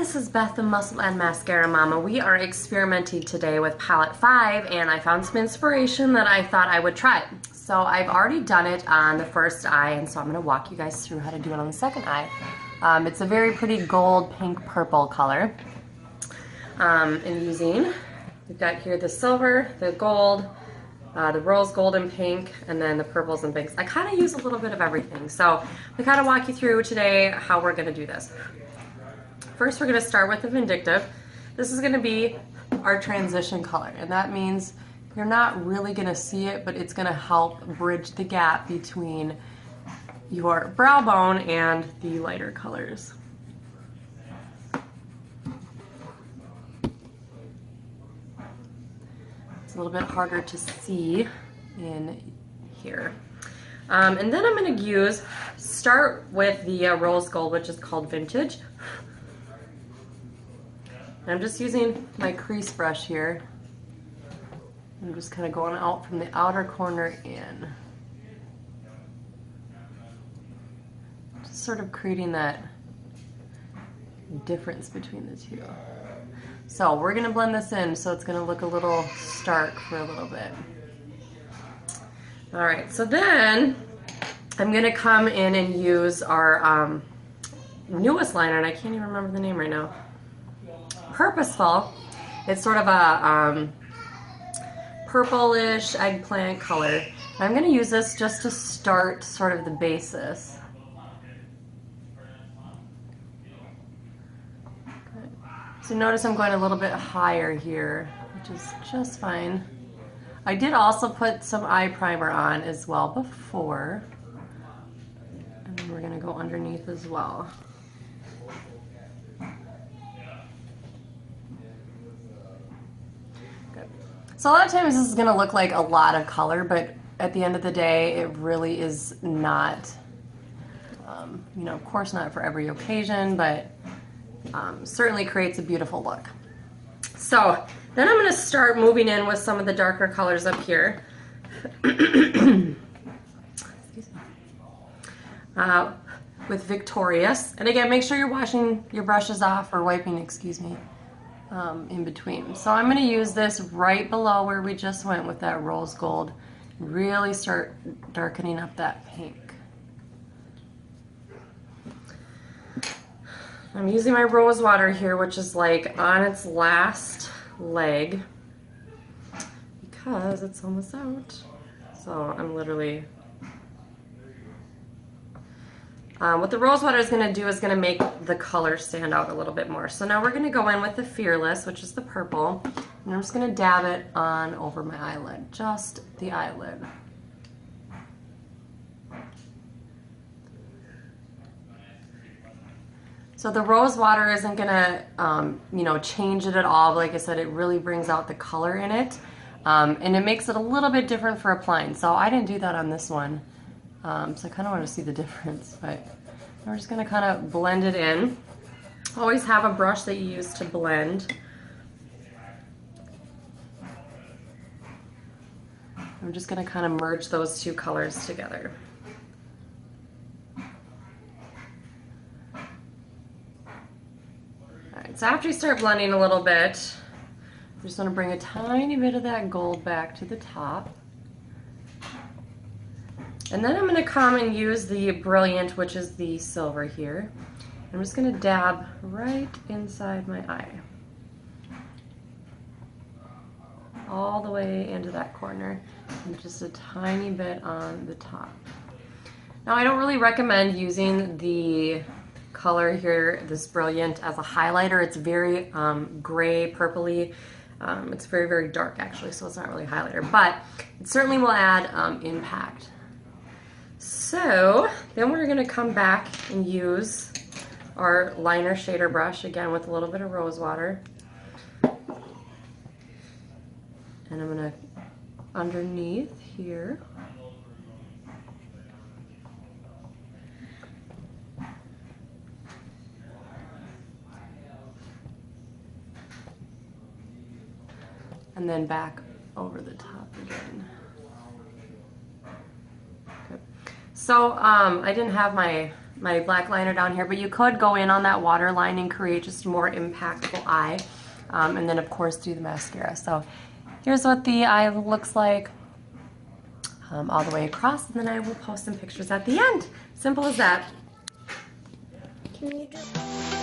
this is Beth the Muscle and Mascara Mama. We are experimenting today with palette 5 and I found some inspiration that I thought I would try. So I've already done it on the first eye, and so I'm going to walk you guys through how to do it on the second eye. It's a very pretty gold, pink, purple color. And using, we've got here the silver, the gold, the rose gold and pink, and then the purples and pinks. I kind of use a little bit of everything. So we kind of walk you through today how we're going to do this. First, we're going to start with the Vindictive. This is going to be our transition color, and that means you're not really going to see it, but it's going to help bridge the gap between your brow bone and the lighter colors. It's a little bit harder to see in here. And then I'm going to start with the rose gold, which is called Vintage. I'm just using my crease brush here. I'm just kind of going out from the outer corner in. Just sort of creating that difference between the two. So we're going to blend this in so it's going to look a little stark for a little bit. Alright, so then I'm going to come in and use our newest liner, and I can't even remember the name right now. Purposeful. It's sort of a purplish eggplant color. I'm going to use this just to start sort of the basis. Good. So notice I'm going a little bit higher here, which is just fine. I did also put some eye primer on as well before, and then we're going to go underneath as well. So a lot of times this is going to look like a lot of color, but at the end of the day, it really is not, you know, of course not for every occasion, but certainly creates a beautiful look. So then I'm going to start moving in with some of the darker colors up here. With Victorious. And again, make sure you're washing your brushes off, or wiping, excuse me. In between. So I'm going to use this right below where we just went with that rose gold. Really start darkening up that pink. I'm using my rose water here, which is like on its last leg because it's almost out. So I'm literally... what the rose water is going to do is going to make the color stand out a little bit more. So now we're going to go in with the Fearless, which is the purple, and I'm just going to dab it on over my eyelid, just the eyelid. So the rose water isn't going to, you know, change it at all. But like I said, it really brings out the color in it, and it makes it a little bit different for applying. So I didn't do that on this one. So I kind of want to see the difference, but we're just going to kind of blend it in. Always have a brush that you use to blend. I'm just going to kind of merge those two colors together. Alright, so after you start blending a little bit, I'm just going to bring a tiny bit of that gold back to the top. And then I'm going to come and use the Brilliant, which is the silver here. I'm just going to dab right inside my eye. All the way into that corner. And just a tiny bit on the top. Now I don't really recommend using the color here, this Brilliant, as a highlighter. It's very gray, purpley. It's very, very dark actually, so it's not really a highlighter. But it certainly will add impact. So then we're going to come back and use our liner shader brush again with a little bit of rose water. And I'm going to underneath here. And then back over the top again. So I didn't have my my black liner down here, but you could go in on that waterline and create just a more impactful eye. And then of course do the mascara. So here's what the eye looks like all the way across, and then I will post some pictures at the end. Simple as that. Can you do